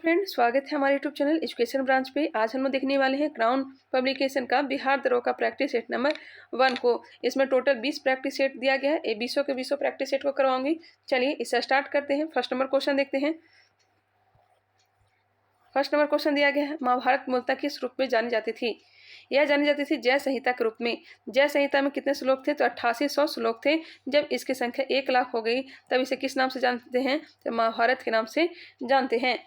Friend, स्वागत है हमारे यूट्यूब चैनल एजुकेशन ब्रांच पे। आज हम लोग देखने वाले हैं क्राउन पब्लिकेशन का बिहार दरोगा प्रैक्टिस सेट नंबर 1 को। इसमें टोटल 20 प्रैक्टिस सेट दिया गया है। ये 20 के 20 प्रैक्टिस सेट को करवाऊंगी। चलिए इसे स्टार्ट करते हैं। फर्स्ट नंबर क्वेश्चन देखते हैं। फर्स्ट नंबर क्वेश्चन दिया गया है, महाभारत मूलतः किस रूप में जानी जाती थी? यह जानी जाती थी जय संहिता के रूप में। जय संहिता में कितने श्लोक थे? तो 8800 श्लोक थे। जब इसकी संख्या 1 लाख हो गई तब इसे किस नाम से जानते हैं? तो महाभारत के नाम से जानते हैं।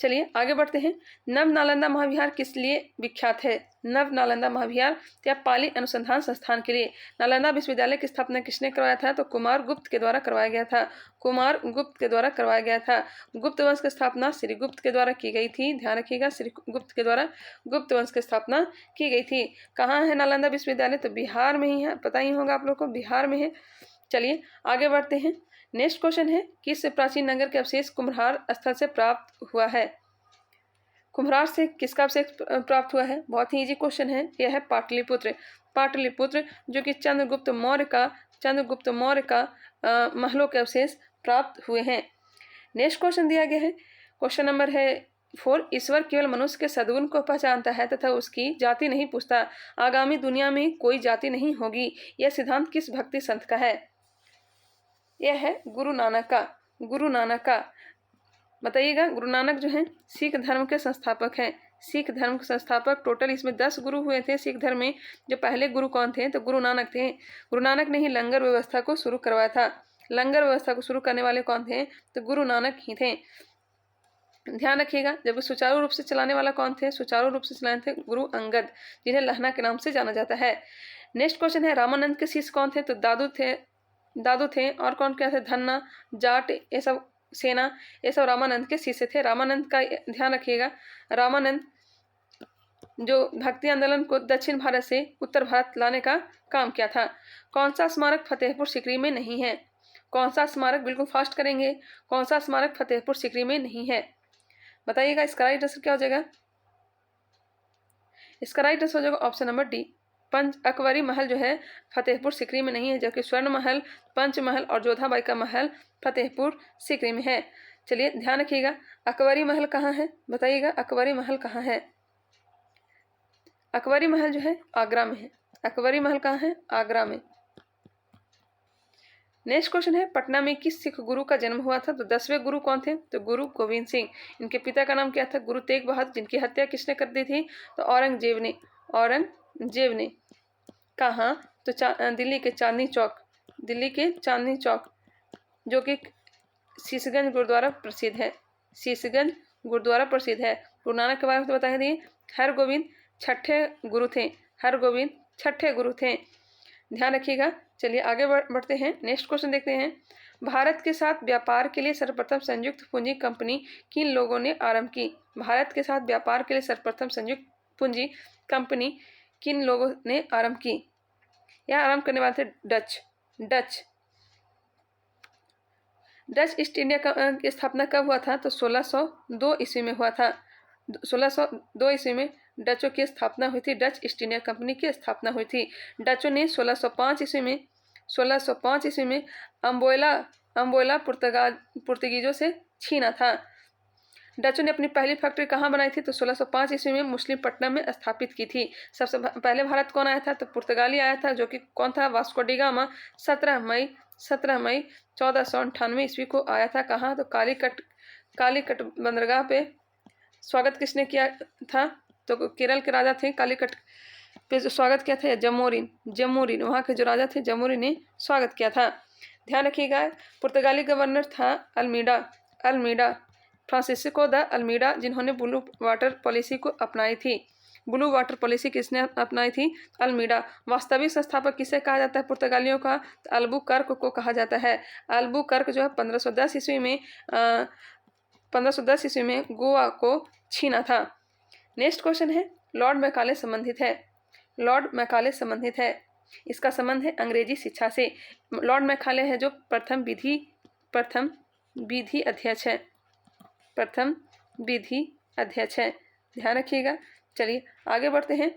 चलिए आगे बढ़ते हैं। नव नालंदा महाविहार किस लिए विख्यात है? नव नालंदा महाविहार या पाली अनुसंधान संस्थान के लिए। नालंदा विश्वविद्यालय की स्थापना किसने करवाया था? तो कुमार गुप्त के द्वारा करवाया गया था। कुमार गुप्त के द्वारा करवाया गया था। गुप्त वंश की स्थापना श्री गुप्त के द्वारा की गई थी। ध्यान रखिएगा, श्री गुप्त के द्वारा गुप्त वंश की स्थापना की गई थी। कहाँ है नालंदा विश्वविद्यालय? तो बिहार में ही है। पता ही होगा आप लोग को, बिहार में है। चलिए आगे बढ़ते हैं। नेक्स्ट क्वेश्चन है, किस प्राचीन नगर के अवशेष कुम्हार स्थल से प्राप्त हुआ है? कुम्हार से किसका अवशेष प्राप्त हुआ है? बहुत ही इजी क्वेश्चन है। यह है पाटलिपुत्र। पाटलिपुत्र जो कि चंद्रगुप्त मौर्य का महलों के अवशेष प्राप्त हुए हैं। नेक्स्ट क्वेश्चन दिया गया है, क्वेश्चन नंबर है 4। ईश्वर केवल मनुष्य के सद्गुण को पहचानता है तथा उसकी जाति नहीं पूछता। आगामी दुनिया में कोई जाति नहीं होगी। यह सिद्धांत किस भक्ति संत का है? यह है गुरु नानक का। गुरु नानक का बताइएगा। गुरु नानक जो है सिख धर्म के संस्थापक हैं। सिख धर्म के संस्थापक। टोटल इसमें 10 गुरु हुए थे सिख धर्म में। जो पहले गुरु कौन थे? तो गुरु नानक थे। गुरु नानक ने ही लंगर व्यवस्था को शुरू करवाया था। लंगर व्यवस्था को शुरू करने वाले कौन थे? तो गुरु नानक ही थे। ध्यान रखिएगा, जब सुचारू रूप से चलाने वाला कौन थे? सुचारू रूप से चलाने थे गुरु अंगद, जिन्हें लहना के नाम से जाना जाता है। नेक्स्ट क्वेश्चन है, रामानंद के शिष्य कौन थे? तो दादू थे। और कौन क्या थे? धन्ना, जाट, ये सब सेना, ये सब रामानंद के शिष्य थे। रामानंद का ध्यान रखिएगा। रामानंद जो भक्ति आंदोलन को दक्षिण भारत से उत्तर भारत लाने का काम किया था। कौन सा स्मारक फतेहपुर सीकरी में नहीं है? कौन सा स्मारक? बिल्कुल फास्ट करेंगे। कौन सा स्मारक फतेहपुर सीकरी में नहीं है? बताइएगा। इसका राइट आंसर क्या हो जाएगा? इसका राइट आंसर हो जाएगा ऑप्शन नंबर डी, पंच अकबरी महल जो है फतेहपुर सीकरी में नहीं है, जबकि स्वर्ण महल, पंच महल और जोधाबाई का महल फतेहपुर सीकरी में है। चलिए ध्यान रखिएगा, अकबरी महल कहाँ है? बताइएगा, अकबरी महल कहाँ है? अकबरी महल जो है आगरा में है। अकबरी महल कहाँ है? आगरा में। नेक्स्ट क्वेश्चन है, पटना में किस सिख गुरु का जन्म हुआ था? तो 10वें गुरु कौन थे? तो गुरु गोविंद सिंह। इनके पिता का नाम क्या था? गुरु तेग बहादुर, जिनकी हत्या किसने कर दी थी? तो औरंगजेब ने। कहाँ? तो दिल्ली के चांदनी चौक, जो कि शीशगंज गुरुद्वारा प्रसिद्ध है। शीशगंज गुरुद्वारा प्रसिद्ध है। गुरु नानक के बारे में तो बता दिए। हरगोविंद छठे गुरु थे। ध्यान रखिएगा। चलिए आगे बढ़ते हैं। नेक्स्ट क्वेश्चन देखते हैं, भारत के साथ व्यापार के लिए सर्वप्रथम संयुक्त पूंजी कंपनी किन लोगों ने आरंभ की? भारत के साथ व्यापार के लिए सर्वप्रथम संयुक्त पूंजी कंपनी किन लोगों ने आरंभ की? यह आरंभ करने वाले थे डच ईस्ट इंडिया की स्थापना कब हुआ था? तो 1602 ईस्वी में हुआ था। 1602 ईस्वी में डचों की स्थापना हुई थी। डच ईस्ट इंडिया कंपनी की स्थापना हुई थी। डचों ने 1605 ईस्वी में अम्बोला पुर्तगीजों से छीना था। डचों ने अपनी पहली फैक्ट्री कहाँ बनाई थी? तो 1605 ईस्वी में मुस्लिमपट्टनम में स्थापित की थी। सबसे पहले भारत कौन आया था? तो पुर्तगाली आया था, जो कि कौन था? Vasco D gamma. 17 मई 1498 ईस्वी को आया था। कहाँ? तो कालीकट बंदरगाह पे। स्वागत किसने किया था? तो केरल के राजा थे, कालीकट पे स्वागत किया था। या जमूरिन, वहाँ के जो राजा थे जमूरिन ने स्वागत किया था। ध्यान रखिएगा, पुर्तगाली गवर्नर था अल्मीडा, फ्रांसिस्को द अल्मीडा, जिन्होंने ब्लू वाटर पॉलिसी को अपनाई थी। ब्लू वाटर पॉलिसी किसने अपनाई थी? अल्मीडा। वास्तविक संस्थापक किसे कहा जाता है पुर्तगालियों का? तो अल्बुकर्क को कहा जाता है। अल्बुकर्क जो है 1510 ईस्वी में गोवा को छीना था। नेक्स्ट क्वेश्चन है, लॉर्ड मैकाले संबंधित है। इसका संबंध है अंग्रेजी शिक्षा से। लॉर्ड मैकाले है जो प्रथम विधि अध्यक्ष है। ध्यान रखिएगा। चलिए आगे बढ़ते हैं।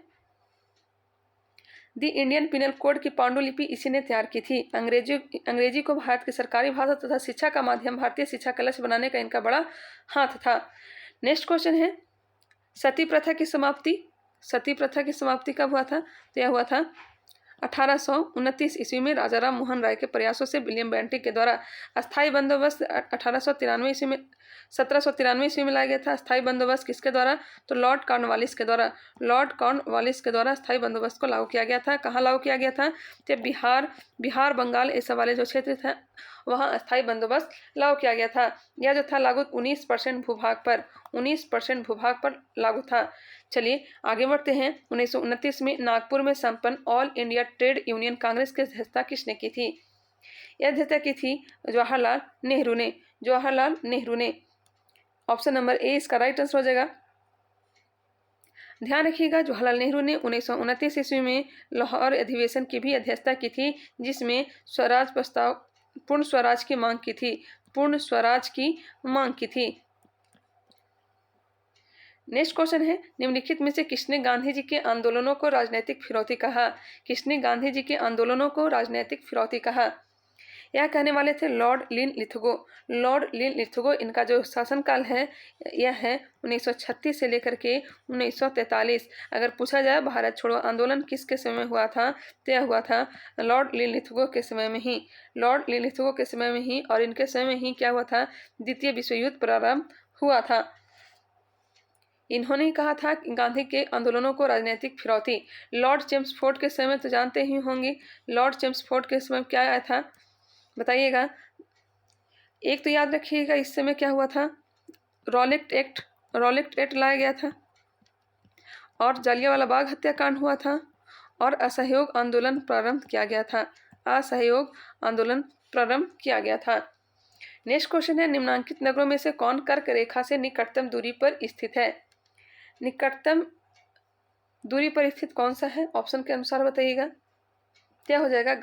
द इंडियन पिनल कोड की पांडुलिपि इसी ने तैयार की थी। अंग्रेजी को भारत की सरकारी भाषा तथा शिक्षा का माध्यम भारतीय शिक्षा का लक्ष्य बनाने का इनका बड़ा हाथ था। नेक्स्ट क्वेश्चन है सती प्रथा की समाप्ति। सती प्रथा की समाप्ति कब हुआ था? तो यह हुआ था 1829 ईस्वी में राजा राम मोहन राय के प्रयासों से विलियम बेंटिक के द्वारा। अस्थायी बंदोबस्त 1893 ईस्वी में 1793 ईस्वी में लाया गया था। अस्थायी बंदोबस्त किसके द्वारा? तो लॉर्ड कॉर्नवालिस के द्वारा। लॉर्ड कॉर्नवालिस के द्वारा अस्थायी बंदोबस्त को लागू किया गया था। कहाँ लागू किया गया था? तो बिहार बंगाल ऐसे वाले जो क्षेत्र थे वहाँ अस्थायी बंदोबस्त लागू किया गया था। यह जो था लागू 19% भूभाग पर लागू था। चलिए आगे बढ़ते हैं। 1929 में नागपुर में संपन्न all India trade union Congress की अध्यक्षता किसने की थी? यह अध्यक्षता की थी जवाहरलाल नेहरू ने। ऑप्शन नंबर ए इसका राइट आंसर हो जाएगा। ध्यान रखिएगा जवाहरलाल नेहरू ने 1929 ईस्वी में लाहौर अधिवेशन की भी अध्यक्षता की थी, जिसमें पूर्ण स्वराज की मांग की थी। नेक्स्ट क्वेश्चन है निम्नलिखित में से किसने गांधी जी के आंदोलनों को राजनीतिक फिरौती कहा? किसने गांधी जी के आंदोलनों को राजनीतिक फिरौती कहा? यह कहने वाले थे लॉर्ड लिथगो। इनका जो शासनकाल है यह है 1936 से लेकर के 1943। अगर पूछा जाए भारत छोड़ो आंदोलन किसके समय हुआ था तो यह हुआ था लॉर्ड लिथगो के समय में ही। और इनके समय में ही क्या हुआ था? द्वितीय विश्व युद्ध प्रारंभ हुआ था। इन्होंने कहा था गांधी के आंदोलनों को राजनीतिक फिरौती। लॉर्ड चेम्सफोर्ड के समय तो जानते ही होंगे। लॉर्ड चेम्सफोर्ड के समय क्या आया था बताइएगा। एक तो याद रखिएगा इस समय क्या हुआ था? रॉलेट एक्ट लाया गया था और जालियांवाला बाग हत्याकांड हुआ था और असहयोग आंदोलन प्रारंभ किया गया था। नेक्स्ट क्वेश्चन है निम्नांकित नगरों में से कौन कर्क रेखा से निकटतम दूरी पर स्थित है? निकटतम दूरी पर स्थित कौन सा है? ऑप्शन के अनुसार बताइएगा। क्या हो जाएगा?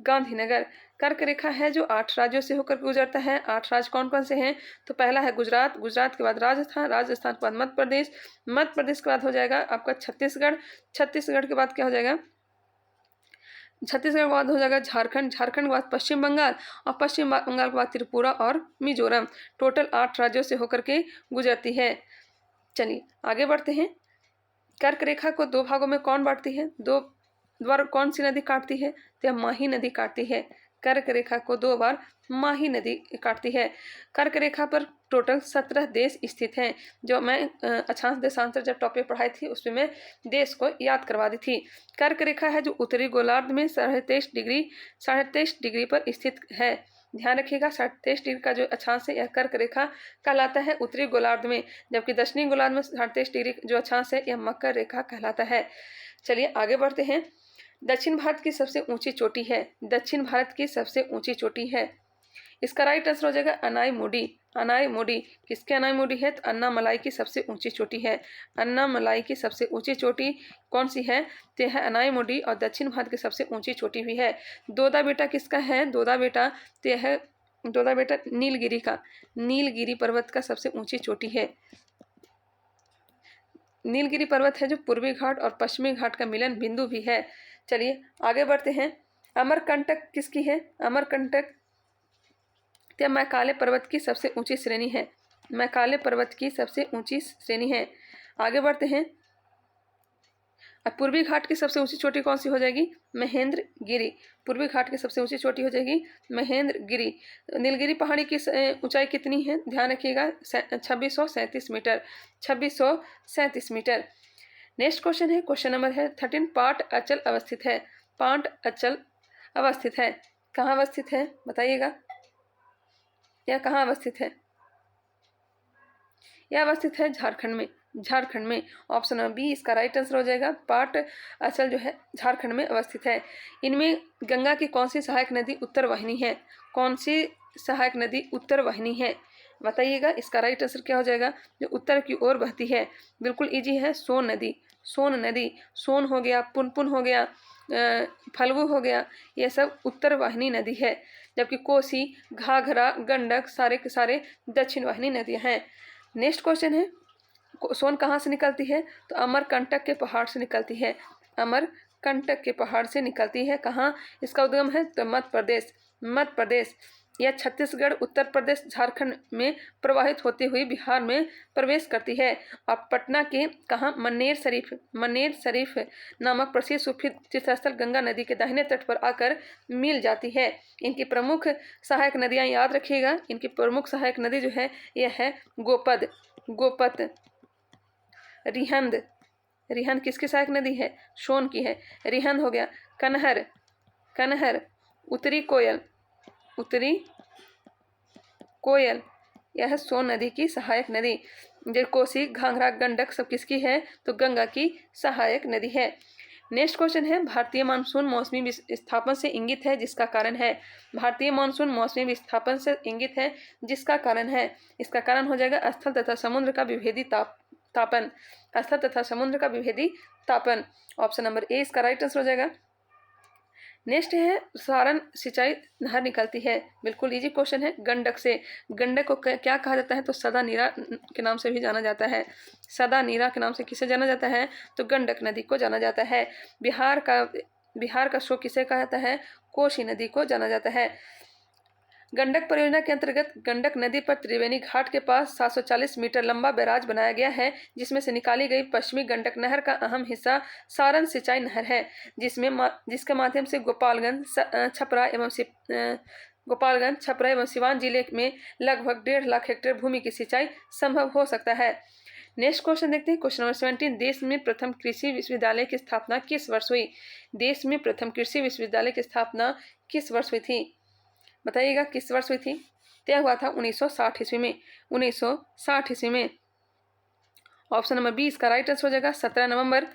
गांधीनगर। कर्क रेखा है जो 8 राज्यों से होकर गुजरता है। 8 राज्य कौन कौन से हैं? तो पहला है गुजरात के बाद राजस्थान के बाद मध्य प्रदेश के बाद हो जाएगा आपका छत्तीसगढ़ के बाद क्या हो जाएगा? छत्तीसगढ़ के बाद हो जाएगा झारखंड के बाद पश्चिम बंगाल और पश्चिम बंगाल के बाद त्रिपुरा और मिजोरम। टोटल 8 राज्यों से होकर के गुजरती है। चलिए आगे बढ़ते हैं। कर्क रेखा को 2 भागों में कौन बांटती है? 2 बार कौन सी नदी काटती है? तो माही नदी काटती है। कर्क रेखा को 2 बार माही नदी काटती है। कर्क रेखा पर टोटल 17 देश स्थित हैं। जो मैं अक्षांश देशांतर जब टॉपिक पढ़ाई थी उसमें मैं देश को याद करवा दी थी। कर्क रेखा है जो उत्तरी गोलार्ध में 23.5 डिग्री पर स्थित है। ध्यान रखिएगा 23 डिग्री का जो अक्षांश है यह कर्क रेखा कहलाता है उत्तरी गोलार्ध में, जबकि दक्षिणी गोलार्ध में 23 डिग्री जो अक्षांश है यह मकर रेखा कहलाता है। चलिए आगे बढ़ते हैं। दक्षिण भारत की सबसे ऊंची चोटी है। इसका राइट आंसर हो जाएगा अनाई किसके अनाई है? तो अन्नामलाई की सबसे ऊंची चोटी है। अन्नामलाई की सबसे ऊंची चोटी कौन सी है? तो है अनाई और दक्षिण भारत की सबसे ऊंची चोटी भी है। दोदा बेटा किसका है? दोदा बेटा नीलगिरी पर्वत का सबसे ऊंची चोटी है। नीलगिरी पर्वत है जो पूर्वी घाट और पश्चिमी घाट का मिलन बिंदु भी है। चलिए आगे बढ़ते हैं। अमरकंटक किसकी है? अमरकंटक मैकाले पर्वत की सबसे ऊंची श्रेणी है। आगे बढ़ते हैं। अब पूर्वी घाट की सबसे ऊंची चोटी कौन सी हो जाएगी? महेंद्रगिरी। पूर्वी घाट की सबसे ऊंची चोटी हो जाएगी महेंद्रगिरी। नीलगिरी पहाड़ी की ऊंचाई कितनी है? ध्यान रखिएगा 2637 मीटर। नेक्स्ट क्वेश्चन है क्वेश्चन नंबर है 13। पाट अचल अवस्थित है। कहाँ अवस्थित है बताइएगा? यह कहाँ अवस्थित है? यह अवस्थित है झारखंड में। ऑप्शन नंबर बी इसका राइट आंसर हो जाएगा। पाट अचल जो है झारखंड में अवस्थित है। इनमें गंगा की कौन सी सहायक नदी उत्तर वाहिनी है? बताइएगा इसका राइट आंसर क्या हो जाएगा? जो उत्तर की ओर बहती है। बिल्कुल इजी है। सोन हो गया, पुनपुन हो गया, फल्गु हो गया, ये सब उत्तर वाहिनी नदी है। जबकि कोसी, घाघरा, गंडक सारे के सारे दक्षिण वाहिनी नदियाँ हैं। नेक्स्ट क्वेश्चन है सोन कहाँ से निकलती है? तो अमरकंटक के पहाड़ से निकलती है। कंटक के पहाड़ से निकलती है। कहाँ इसका उद्गम है? तो मध्य प्रदेश। मध्य प्रदेश। यह छत्तीसगढ़, उत्तर प्रदेश, झारखंड में प्रवाहित होती हुई बिहार में प्रवेश करती है। और पटना के कहाँ? मन्नेर शरीफ नामक प्रसिद्ध सूफी तीर्थस्थल गंगा नदी के दाहिने तट पर आकर मिल जाती है। इनकी प्रमुख सहायक नदियाँ याद रखिएगा। इनकी प्रमुख सहायक नदी जो है यह है गोपत, रिहंद। रिहंद किसकी सहायक नदी है? सोन की है। रिहंद हो गया। कनहर, उत्तरी कोयल, यह सोन नदी की सहायक नदी। जो कोसी, घाघरा, गंडक सब किसकी है? तो गंगा की सहायक नदी है। नेक्स्ट क्वेश्चन है, भारतीय मानसून मौसमी विस्थापन से इंगित है जिसका कारण है। भारतीय मानसून मौसमी विस्थापन से इंगित है जिसका कारण है। इसका कारण हो जाएगा स्थल तथा समुद्र का विभेदी तापन। स्थल तथा समुद्र का विभेदी तापन। ऑप्शन नंबर ए इसका राइट आंसर हो जाएगा। नेक्स्ट है, सारण सिंचाई नहर निकलती है। बिल्कुल इजी क्वेश्चन है। गंडक से। गंडक को क्या कहा जाता है? तो सदा नीरा के नाम से भी जाना जाता है। सदा नीरा के नाम से किसे जाना जाता है? तो गंडक नदी को जाना जाता है। बिहार का शोक किसे कहा जाता है? कोसी नदी को जाना जाता है। गंडक परियोजना के अंतर्गत गंडक नदी पर त्रिवेणी घाट के पास 740 मीटर लंबा बैराज बनाया गया है, जिसमें से निकाली गई पश्चिमी गंडक नहर का अहम हिस्सा सारण सिंचाई नहर है, जिसके माध्यम से गोपालगंज, छपरा एवं सिवान जिले में लगभग 1.5 लाख हेक्टेयर भूमि की सिंचाई संभव हो सकता है। नेक्स्ट क्वेश्चन देखते हैं। क्वेश्चन नंबर 17, देश में प्रथम कृषि विश्वविद्यालय की स्थापना किस वर्ष हुई? देश में प्रथम कृषि विश्वविद्यालय की स्थापना किस वर्ष हुई थी? बताइएगा किस वर्ष हुई थी? तय हुआ था 1960 ईस्वी में। 1960 ईस्वी में। ऑप्शन नंबर बी इसका राइट आंसर हो जाएगा। 17 नवंबर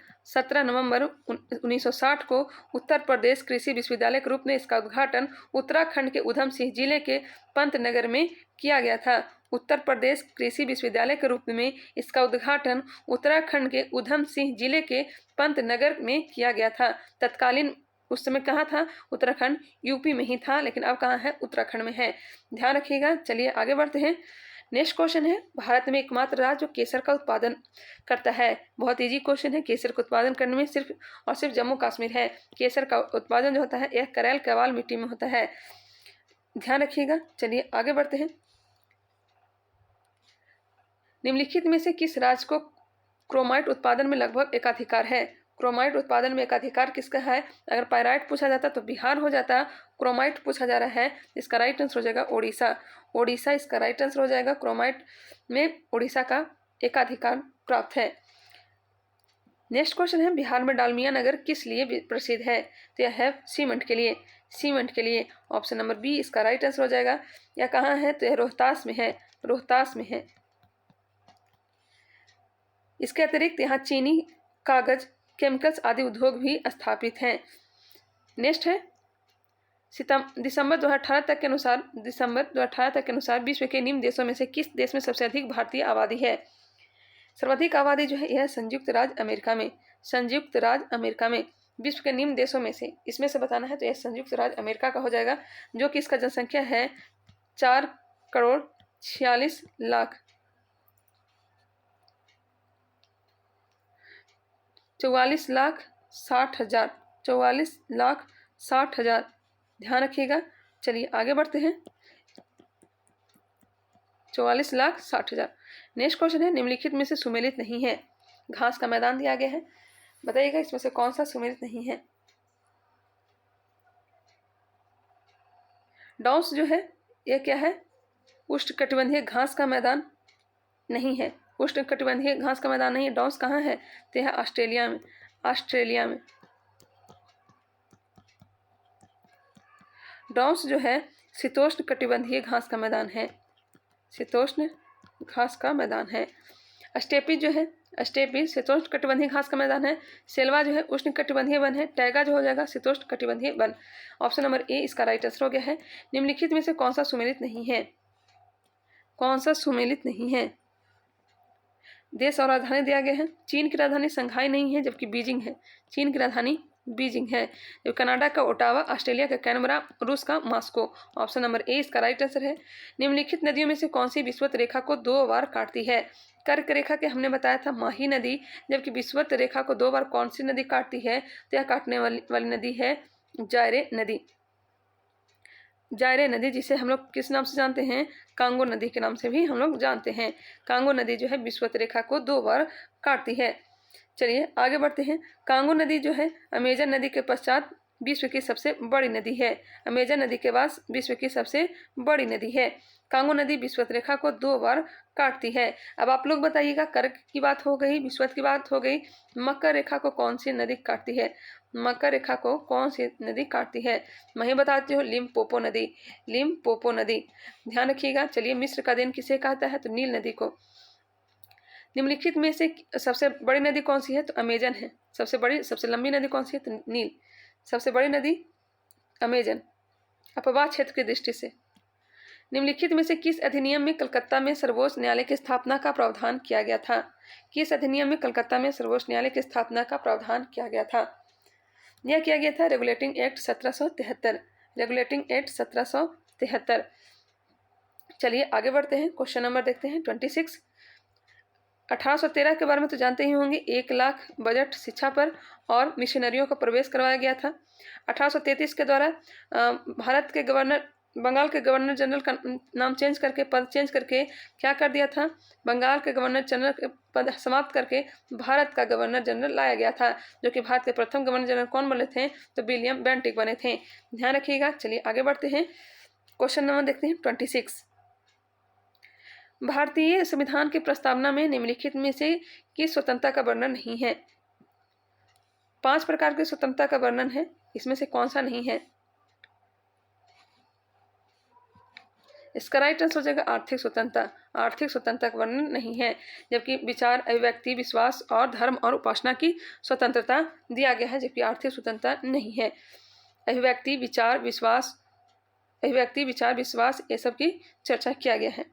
1960 को उत्तर प्रदेश कृषि विश्वविद्यालय के रूप में इसका उद्घाटन उत्तराखंड के उधम सिंह जिले के पंतनगर में किया गया था। उत्तर प्रदेश कृषि विश्वविद्यालय के रूप में इसका उद्घाटन उत्तराखंड के उधम सिंह जिले के पंतनगर में किया गया था। तत्कालीन उस समय कहाँ था? उत्तराखंड, यूपी में ही था, लेकिन अब कहाँ है? उत्तराखंड में है। ध्यान रखिएगा। चलिए आगे बढ़ते हैं। नेक्स्ट क्वेश्चन है, भारत में एकमात्र राज्य जो केसर का उत्पादन करता है। बहुत इजी क्वेश्चन है। केसर का उत्पादन करने में सिर्फ और सिर्फ जम्मू कश्मीर है। केसर का उत्पादन जो होता है यह करेल कैवाल मिट्टी में होता है। ध्यान रखिएगा। चलिए आगे बढ़ते हैं। निम्नलिखित में से किस राज्य को क्रोमाइट उत्पादन में लगभग एकाधिकार है? क्रोमाइट उत्पादन में एकाधिकार किसका है? अगर पाइराइट पूछा जाता तो बिहार हो जाता। क्रोमाइट पूछा जा रहा है, इसका राइट आंसर हो जाएगा ओडिशा। ओडिशा इसका राइट आंसर हो जाएगा। क्रोमाइट में ओडिशा का एकाधिकार प्राप्त है। नेक्स्ट क्वेश्चन है, बिहार में डालमिया नगर किस लिए प्रसिद्ध है? तो यह है सीमेंट के लिए। सीमेंट के लिए। ऑप्शन नंबर बी इसका राइट आंसर हो जाएगा। यह कहाँ है? तो यह रोहतास में है। रोहतास में है। इसके अतिरिक्त यहाँ चीनी, कागज, केमिकल्स आदि उद्योग भी स्थापित हैं। नेक्स्ट है, दिसंबर 2018 तक के अनुसार विश्व के निम्न देशों में से किस देश में सबसे अधिक भारतीय आबादी है? सर्वाधिक आबादी जो है यह संयुक्त राज्य अमेरिका में। संयुक्त राज्य अमेरिका में। विश्व के निम्न देशों में से इसमें से बताना है तो यह संयुक्त राज्य अमेरिका का हो जाएगा, जो कि इसका जनसंख्या है 4,46,00,000। 44,60,000। 44,60,000। ध्यान रखिएगा। चलिए आगे बढ़ते हैं। 44,60,000। नेक्स्ट क्वेश्चन है, निम्नलिखित में से सुमेलित नहीं है। घास का मैदान दिया गया है, बताइएगा इसमें से कौन सा सुमेलित नहीं है। डॉन्स जो है यह क्या है? उष्णकटिबंधीय घास का मैदान नहीं है। उष्णकटिबंधीय घास का मैदान नहीं है। डॉन्स कहाँ है? तो यह ऑस्ट्रेलिया में। ऑस्ट्रेलिया में। डॉन्स जो है शीतोष्ण कटिबंधीय घास का मैदान है। शीतोष्ण घास का मैदान है। स्टेपी जो है, स्टेपी शीतोष्ण कटिबंधीय घास का मैदान है। सेल्वा जो है उष्ण कटिबंधीय वन है। टैगा जो हो जाएगा शीतोष्ण कटिबंधीय वन। ऑप्शन नंबर ए इसका राइट आंसर हो गया है। निम्नलिखित में से कौन सा सुमेलित नहीं है? कौन सा सुमेलित नहीं है? देश और राजधानी दिया गया है। चीन की राजधानी संघाई नहीं है, जबकि बीजिंग है। चीन की राजधानी बीजिंग है। जो कनाडा का ओटावा, ऑस्ट्रेलिया का कैनबरा, रूस का मॉस्को। ऑप्शन नंबर ए इसका राइट आंसर है। निम्नलिखित नदियों में से कौन सी विषुवत रेखा को 2 बार काटती है? कर्क रेखा के हमने बताया था माही नदी, जबकि विषुवत रेखा को 2 बार कौन सी नदी काटती है? तो यह काटने वाली नदी है जायरे नदी। जायरे नदी, जिसे हम लोग किस नाम से जानते हैं? कांगो नदी के नाम से भी हम लोग जानते हैं। कांगो नदी जो है विषुवत रेखा को 2 बार काटती है। चलिए आगे बढ़ते हैं। कांगो नदी जो है अमेजन नदी के पश्चात विश्व की सबसे बड़ी नदी है। अमेजन नदी के बाद विश्व की सबसे बड़ी नदी है। कांगो नदी विषुवत रेखा को 2 बार काटती है। अब आप लोग बताइएगा, कर्क की बात हो गई, विषुवत की बात हो गई, मकर रेखा को कौन सी नदी काटती है? मकर रेखा को कौन सी नदी काटती है? मैं ही बताती हूँ, लिम्पोपो नदी। लिम्पोपो नदी, ध्यान रखिएगा। चलिए, मिस्र का दिन किसे कहता है? तो नील नदी को। निम्नलिखित में से सबसे बड़ी नदी कौन सी है? तो अमेजन है। सबसे बड़ी, सबसे लंबी नदी कौन सी है? तो नील। सबसे बड़ी नदी अमेजन, अपवाह क्षेत्र की दृष्टि से। निम्नलिखित में से किस अधिनियम में कलकत्ता में सर्वोच्च न्यायालय की स्थापना का प्रावधान किया गया था? किस अधिनियम में कलकत्ता में सर्वोच्च न्यायालय की स्थापना का प्रावधान किया गया था? यह किया गया था रेगुलेटिंग एक्ट 1773। Regulating act 1773। चलिए आगे बढ़ते हैं, क्वेश्चन नंबर देखते हैं 26। 1813 के बारे में तो जानते ही होंगे, 1 लाख बजट शिक्षा पर और मिशनरियों का प्रवेश करवाया गया था। 1833 के द्वारा भारत के गवर्नर, बंगाल के गवर्नर जनरल का नाम चेंज करके, पद चेंज करके क्या कर दिया था? बंगाल के गवर्नर जनरल के पद समाप्त करके भारत का गवर्नर जनरल लाया गया था, जो कि भारत के प्रथम गवर्नर जनरल कौन बने थे? तो विलियम बेंटिक बने थे। ध्यान रखिएगा। चलिए आगे बढ़ते हैं, क्वेश्चन नंबर देखते हैं 26। भारतीय संविधान की प्रस्तावना में निम्नलिखित में से किस स्वतंत्रता का वर्णन नहीं है? 5 प्रकार की स्वतंत्रता का वर्णन है, इसमें से कौन सा नहीं है? इसका राइट आंसर हो जाएगा आर्थिक स्वतंत्रता। आर्थिक स्वतंत्रता का वर्णन नहीं है, जबकि विचार, अभिव्यक्ति, विश्वास और धर्म और उपासना की स्वतंत्रता दिया गया है, जबकि आर्थिक स्वतंत्रता नहीं है। अभिव्यक्ति, विचार, विश्वास ये सब की चर्चा किया गया है।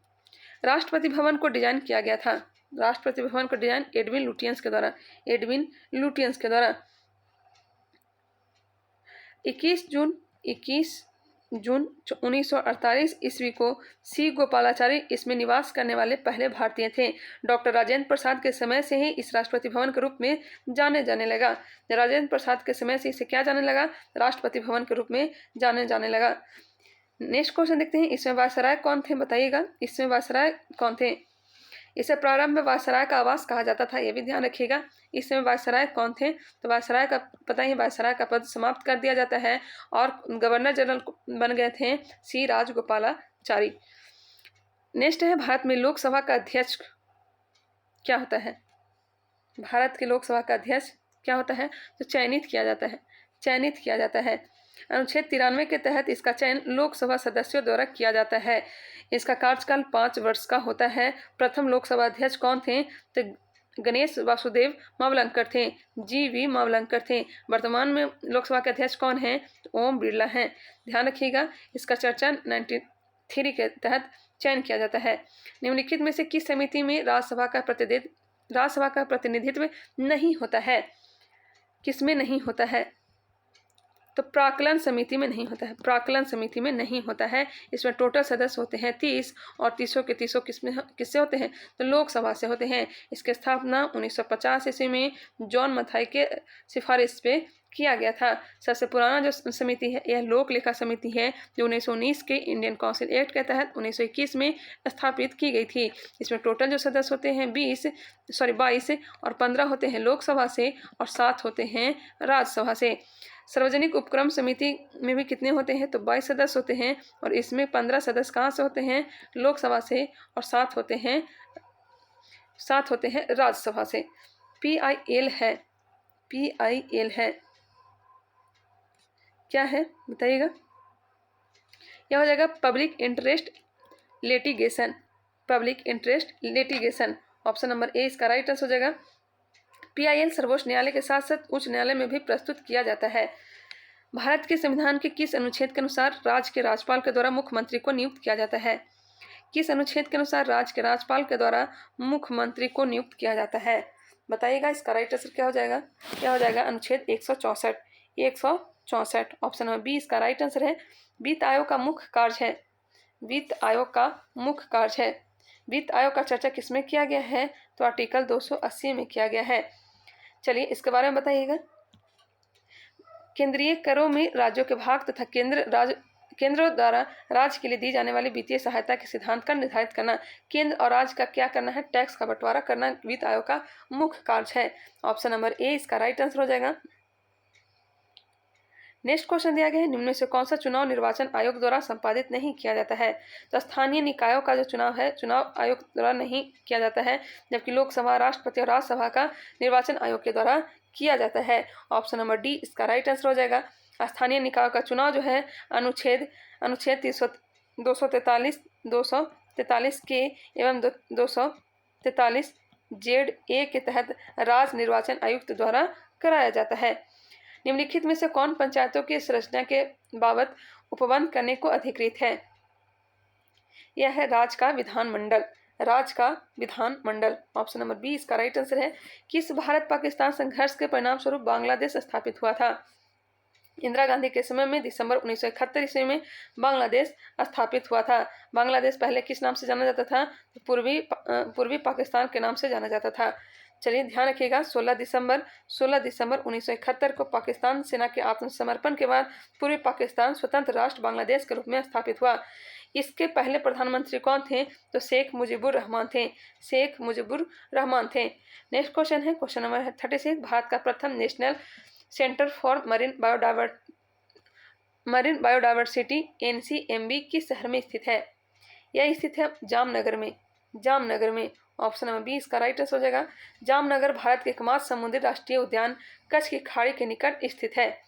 राष्ट्रपति भवन को डिजाइन किया गया था। राष्ट्रपति भवन को डिजाइन एडविन लुटियंस के द्वारा। एडविन लुटियंस के द्वारा 21 जून 1948 ईस्वी को सी गोपालाचारी इसमें निवास करने वाले पहले भारतीय थे। डॉक्टर राजेंद्र प्रसाद के समय से ही इस राष्ट्रपति भवन के रूप में जाने लगा। राजेंद्र प्रसाद के समय से इसे क्या जाने लगा? राष्ट्रपति भवन के रूप में जाने लगा। नेक्स्ट क्वेश्चन देखते हैं, इसमें वायसराय कौन थे? बताइएगा, इसमें वायसराय कौन थे? इसे प्रारंभ में वायसराय का आवास कहा जाता था, यह भी ध्यान रखिएगा। इसमें वायसराय कौन थे? तो वायसराय का पता ही, वायसराय का पद समाप्त कर दिया जाता है और गवर्नर जनरल बन गए थे सी राजगोपालाचारी। नेक्स्ट है, भारत में लोकसभा का अध्यक्ष क्या होता है? भारत के लोकसभा का अध्यक्ष क्या होता है? तो चयनित किया जाता है। अनुच्छेद 93 के तहत इसका चयन लोकसभा सदस्यों द्वारा किया जाता है। इसका कार्यकाल 5 वर्ष का होता है। प्रथम लोकसभा अध्यक्ष कौन थे? तो गणेश वासुदेव मावलंकर थे, GV मावलंकर थे। वर्तमान में लोकसभा के अध्यक्ष कौन हैं? तो ओम बिरला हैं। ध्यान रखिएगा, इसका चर्चा 93 के तहत चयन किया जाता है। निम्नलिखित में से किस समिति में राज्यसभा का प्रतिनिधित्व नहीं होता है? किसमें नहीं होता है? तो प्राक्कलन समिति में नहीं होता है। प्राक्कलन समिति में नहीं होता है। इसमें टोटल सदस्य होते हैं 30 और 30 के 30 किससे होते हैं? तो लोकसभा से होते हैं। इसकी स्थापना 1950 ईस्वी में जॉन मथाई के सिफारिश पे किया गया था। सबसे पुराना जो समिति है यह लोक लेखा समिति है, जो 1919 के इंडियन काउंसिल एक्ट के तहत 1921 में स्थापित की गई थी। इसमें टोटल जो सदस्य होते हैं 22 और 15 होते हैं लोकसभा से और 7 होते हैं राज्यसभा से। सार्वजनिक उपक्रम समिति में भी कितने होते हैं? तो 22 सदस्य होते हैं और इसमें 15 सदस्य कहाँ से होते हैं? लोकसभा से और 7 होते हैं राज्यसभा से। PIL है, क्या है बताइएगा? यह हो जाएगा public interest litigation. Option number A इसका राइट आंसर हो जाएगा। PIL सर्वोच्च न्यायालय के साथ साथ उच्च न्यायालय में भी प्रस्तुत किया जाता है। भारत के संविधान के किस अनुच्छेद के अनुसार राज्य के राज्यपाल के द्वारा मुख्यमंत्री को नियुक्त किया जाता है? किस अनुच्छेद के अनुसार राज्य के राज्यपाल के द्वारा मुख्यमंत्री को नियुक्त किया जाता है? बताइएगा, इसका राइट आंसर क्या हो जाएगा? अनुच्छेद 164। 164। ऑप्शन नंबर बी इसका राइट आंसर है। वित्त आयोग का मुख्य कार्य है, वित्त आयोग का मुख्य कार्य है। वित्त आयोग का चर्चा किसमें किया गया है? तो आर्टिकल 280 में किया गया है। चलिए इसके बारे में बताइएगा। केंद्रीय करों में राज्यों के भाग तथा केंद्र द्वारा राज्य के लिए दी जाने वाली वित्तीय सहायता के सिद्धांत का निर्धारित करना। केंद्र और राज्य का क्या करना है? टैक्स का बंटवारा करना वित्त आयोग का मुख्य कार्य है। ऑप्शन नंबर ए इसका राइट आंसर हो जाएगा। नेक्स्ट क्वेश्चन दिया गया है, निम्न में से कौन सा चुनाव निर्वाचन आयोग द्वारा संपादित नहीं किया जाता है? तो स्थानीय निकायों का जो चुनाव है चुनाव आयोग द्वारा नहीं किया जाता है, जबकि लोकसभा, राष्ट्रपति और राज्यसभा का निर्वाचन आयोग के द्वारा किया जाता है। ऑप्शन नंबर डी इसका राइट आंसर हो जाएगा। स्थानीय निकायों का चुनाव जो है अनुच्छेद 243 के एवं 243 जेड ए के तहत राज्य निर्वाचन आयुक्त द्वारा कराया जाता है। निम्नलिखित में से कौन पंचायतों की संरचना के बाबत उपबंध करने को अधिकृत है? यह है राज्य का विधानमंडल, राज्य का विधानमंडल। ऑप्शन नंबर बी इसका राइट आंसर है। किस भारत पाकिस्तान संघर्ष के परिणाम स्वरूप बांग्लादेश स्थापित हुआ था? इंदिरा गांधी के समय में दिसंबर 1971 ईस्वी में बांग्लादेश स्थापित हुआ था। बांग्लादेश पहले किस नाम से जाना जाता था? तो पूर्वी पाकिस्तान के नाम से जाना जाता था। चलिए ध्यान रखिएगा, 16 दिसंबर 1971 को पाकिस्तान सेना के आत्मसमर्पण के बाद पूर्वी पाकिस्तान स्वतंत्र राष्ट्र बांग्लादेश के रूप में स्थापित हुआ। इसके पहले प्रधानमंत्री कौन थे? तो शेख मुजीबुर रहमान थे, शेख मुजीबुर रहमान थे। नेक्स्ट क्वेश्चन है क्वेश्चन नंबर 36। भारत का प्रथम national centre for marine biodiversity NCMB किस शहर में स्थित है? यह स्थित है जामनगर में, जामनगर में। ऑप्शन नंबर बी इसका राइट आंसर हो जाएगा। जामनगर भारत के एकमात्र समुद्री राष्ट्रीय उद्यान कच्छ की खाड़ी के निकट स्थित है।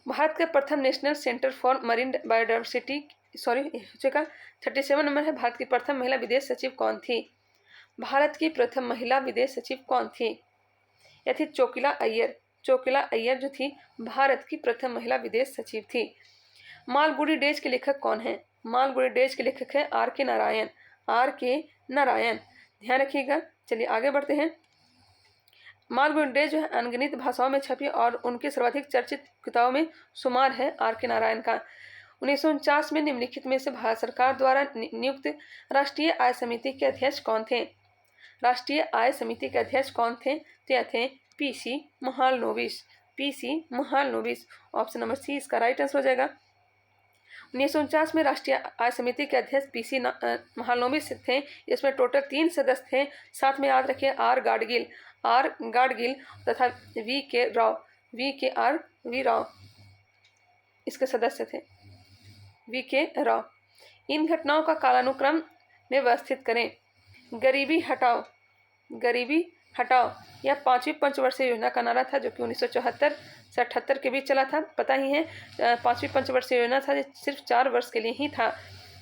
भारत के प्रथम national centre for marine biodiversity 37 number है। भारत की प्रथम महिला विदेश सचिव कौन थी? भारत की प्रथम महिला विदेश सचिव कौन थी? यह थी चोकिला अय्यर। चोकिला अय्यर जो थी भारत की प्रथम महिला विदेश सचिव थी। मालगुडी डेज के लेखक कौन है? मालगुडी डेज के लेखक है R.K. नारायण, R.K. नारायण। ध्यान रखिएगा। चलिए आगे बढ़ते हैं। मालगुडी डेज जो है अनगिनत भाषाओं में छपी और उनकी सर्वाधिक चर्चित किताबों में शुमार है R.K. नारायण का। 1949 में निम्नलिखित में से भारत सरकार द्वारा नियुक्त राष्ट्रीय आय समिति के अध्यक्ष कौन थे? राष्ट्रीय आय समिति के अध्यक्ष कौन थे? तो यह थे PC Mahalanobis, PC Mahalanobis. Option number C इसका राइट आंसर हो जाएगा। 1949 में राष्ट्रीय आय समिति के अध्यक्ष PC महालनोबिस थे। इसमें टोटल 3 सदस्य थे। साथ में याद रखिए R. गाडगिल तथा V. राव इसके सदस्य थे, V.K. राव। इन घटनाओं का कालानुक्रम में व्यवस्थित करें। गरीबी हटाओ, गरीबी हटाओ यह 5वीं पंचवर्षीय योजना का नारा था, जो कि 1974 से 78 के बीच चला था। पता ही है 5वीं पंचवर्षीय योजना था, जो सिर्फ 4 वर्ष के लिए ही था।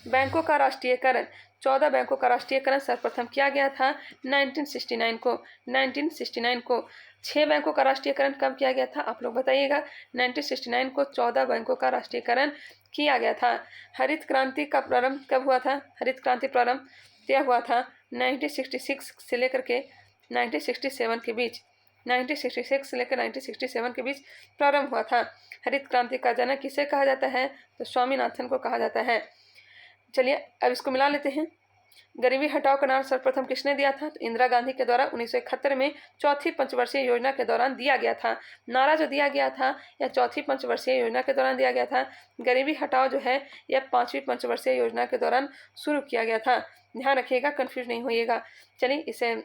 बैंकों का राष्ट्रीयकरण, 14 बैंकों का राष्ट्रीयकरण सर्वप्रथम किया गया था 1969 को। 6 बैंकों का राष्ट्रीयकरण कब किया गया था? आप लोग बताइएगा। 1969 को 14 बैंकों का राष्ट्रीयकरण किया गया था। हरित क्रांति का प्रारंभ कब हुआ था? हरित क्रांति प्रारंभ तय हुआ था 1966 से लेकर के 1967 के बीच, 1966 से लेकर 1967 के बीच प्रारंभ हुआ था। हरित क्रांति का जनक किसे कहा जाता है? तो स्वामीनाथन को कहा जाता है। चलिए अब इसको मिला लेते हैं। गरीबी हटाओ का नारा सर्वप्रथम किसने दिया था? तो इंदिरा गांधी के द्वारा 1971 में 4थी पंचवर्षीय योजना के दौरान दिया गया था। नारा जो दिया गया था यह 4थी पंचवर्षीय योजना के दौरान दिया गया था। गरीबी हटाओ जो है यह 5वीं पंचवर्षीय योजना के दौरान शुरू किया गया था। ध्यान रखिएगा, कंफ्यूज नहीं होइएगा। चलिए इसे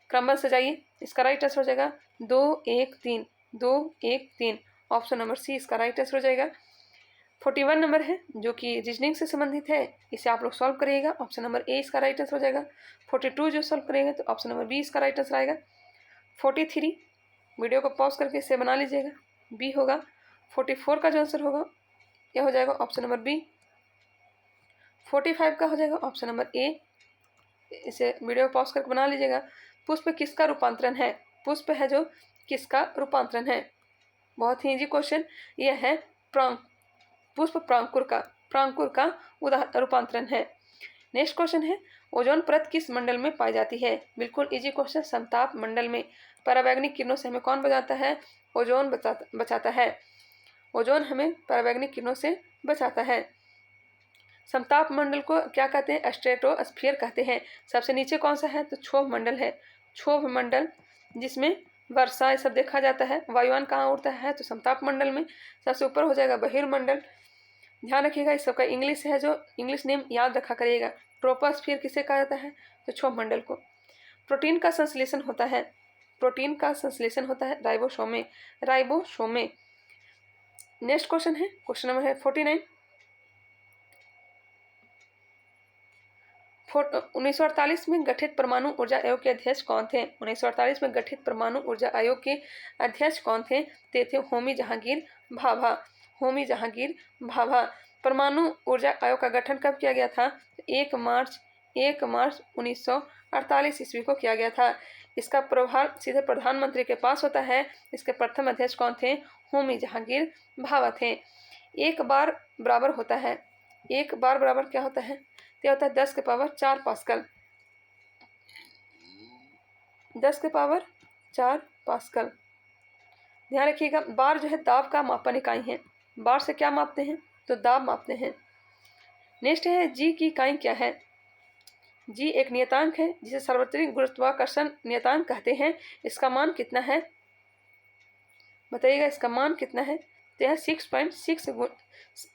क्रमबद्ध सजाइए। इसका राइट आंसर हो जाएगा 2-1-3। ऑप्शन नंबर सी इसका राइट आंसर हो जाएगा। 41 नंबर है जो कि रीजनिंग से संबंधित है, इसे आप लोग सॉल्व करिएगा। ऑप्शन नंबर ए इसका राइट आंसर हो जाएगा। 42 जो सॉल्व करेंगे तो ऑप्शन नंबर बी इसका राइट आंसर आएगा। 43 वीडियो को पॉज करके इसे बना लीजिएगा, बी होगा। 44 का जो आंसर होगा यह हो जाएगा ऑप्शन नंबर बी। 45 का हो जाएगा ऑप्शन नंबर ए, इसे वीडियो पॉज करके बना लीजिएगा। पुष्प किसका रूपांतरण है? पुष्प है जो किसका रूपांतरण है? बहुत ही इजी क्वेश्चन यह है। पुष्प प्रांकुर का रूपांतरण है। नेक्स्ट क्वेश्चन है, ओजोन परत किस मंडल में पाई जाती है? बिल्कुल इजी क्वेश्चन, समताप मंडल में। पराबैंगनी किरणों से हमें कौन बचाता है? ओजोन बचाता है। ओजोन हमें पराबैंगनी किरणों से बचाता है। समताप मंडल को क्या कहते हैं? स्ट्रेटोस्फीयर कहते हैं। सबसे नीचे कौन सा है? तो क्षोभ मंडल है। क्षोभ मंडल जिसमें वर्षा ये सब देखा जाता है। वायुयान कहाँ उड़ता है? तो समताप मंडल में। सबसे ऊपर हो जाएगा बहिर्मंडल। ध्यान रखिएगा, इस सबका इंग्लिश है, जो इंग्लिश नेम याद रखा करिएगा। ट्रोपोस्फीयर किसे कहा जाता है? तो क्षोभ मंडल को। प्रोटीन का संश्लेषण होता है, प्रोटीन का संश्लेषण होता है राइबोसोम में, राइबोसोम में। नेक्स्ट क्वेश्चन है, क्वेश्चन नंबर है 49। 1948 में गठित परमाणु ऊर्जा आयोग के अध्यक्ष कौन थे? 1948 में गठित परमाणु ऊर्जा आयोग के अध्यक्ष कौन थे? ते थे होमी जहांगीर भाभा। होमी जहांगीर भाभा। परमाणु ऊर्जा आयोग का गठन कब किया गया था? 1 मार्च 1948 ईस्वी को किया गया था। इसका प्रभार सीधे प्रधानमंत्री के पास होता है। इसके प्रथम अध्यक्ष कौन थे? होमी जहांगीर भाभा थे। एक बार बराबर होता है, एक बार बराबर क्या होता है? यह होता है 10 के पावर 4 पास्कल। 10 के पावर 4 पास्कल। ध्यान रखिएगा, बार जो है दाब का मापन इकाई है। बार से क्या मापते हैं? तो दाब मापते हैं। नेक्स्ट है, जी की इकाई क्या है? जी एक नियतांक है जिसे सार्वत्रिक गुरुत्वाकर्षण नियतांक कहते हैं। इसका मान कितना है? बताइएगा, इसका मान कितना है? तो यह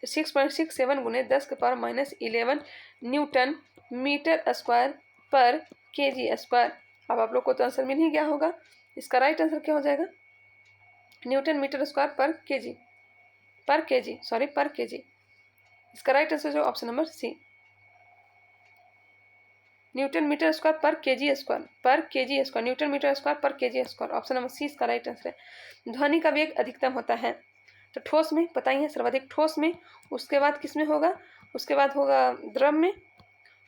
6.67 गुने 10 के power -11 Newton metre square per KG square. अब आप लोग को तो आंसर मिल ही गया होगा। इसका राइट आंसर क्या हो जाएगा? Newton metre square per KG, per KG. इसका राइट आंसर जो option number C, newton metre square per KG square, newton metre square per KG square. Option number C इसका राइट आंसर है। ध्वनि का वेग अधिकतम होता है तो ठोस में, पता ही है, सर्वाधिक ठोस में। उसके बाद किस में होगा? उसके बाद होगा द्रव में,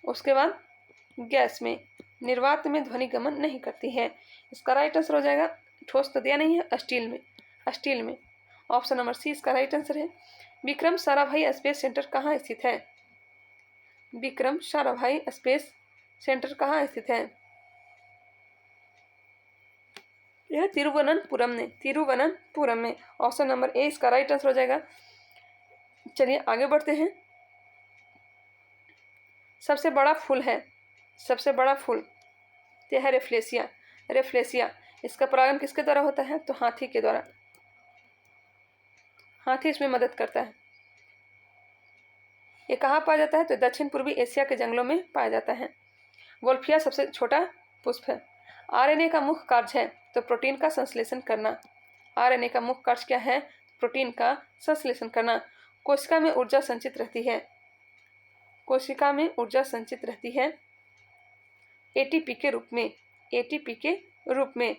उसके बाद गैस में। निर्वात में ध्वनि गमन नहीं करती है। इसका राइट आंसर हो जाएगा, ठोस तो दिया नहीं है, स्टील में। ऑप्शन नंबर सी इसका राइट आंसर है। विक्रम साराभाई स्पेस सेंटर कहाँ स्थित है? विक्रम साराभाई स्पेस सेंटर कहाँ स्थित है? यह तिरुवनंतपुरम में। ऑप्शन नंबर ए इसका राइट आंसर हो जाएगा। चलिए आगे बढ़ते हैं। सबसे बड़ा फूल यह है रेफ्लेसिया। इसका परागण किसके द्वारा होता है? तो हाथी के द्वारा। हाथी इसमें मदद करता है। ये कहाँ पाया जाता है? तो दक्षिण पूर्वी एशिया के जंगलों में पाया जाता है। वोल्फिया सबसे छोटा पुष्प है। आरएनए का मुख्य कार्य है तो प्रोटीन का संश्लेषण करना। आरएनए का मुख्य कार्य क्या है? प्रोटीन का संश्लेषण करना। कोशिका में ऊर्जा संचित रहती है एटीपी के रूप में।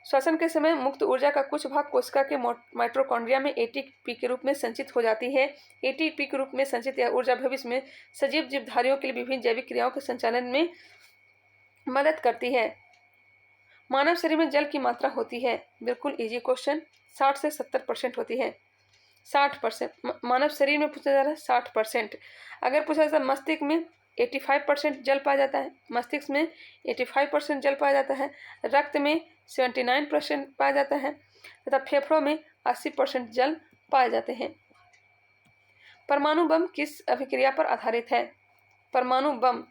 श्वसन के समय मुक्त ऊर्जा का कुछ भाग कोशिका के माइटोकॉन्ड्रिया में एटीपी के रूप में संचित हो जाती है। एटीपी के रूप में संचित यह ऊर्जा भविष्य में सजीव जीवधारियों के लिए विभिन्न जैविक क्रियाओं के संचालन में मदद करती है। मानव शरीर में जल की मात्रा होती है, बिल्कुल इजी क्वेश्चन, 60 से 70% होती है। 60% मानव शरीर में पूछा जा रहा है, 60%। अगर पूछा जाता है मस्तिष्क में 85% जल पाया जाता है, मस्तिष्क में 85% जल पाया जाता है। रक्त में 79% पाया जाता है तथा फेफड़ों में 80% जल पाए जाते हैं। परमाणु बम किस अभिक्रिया पर आधारित है? परमाणु बम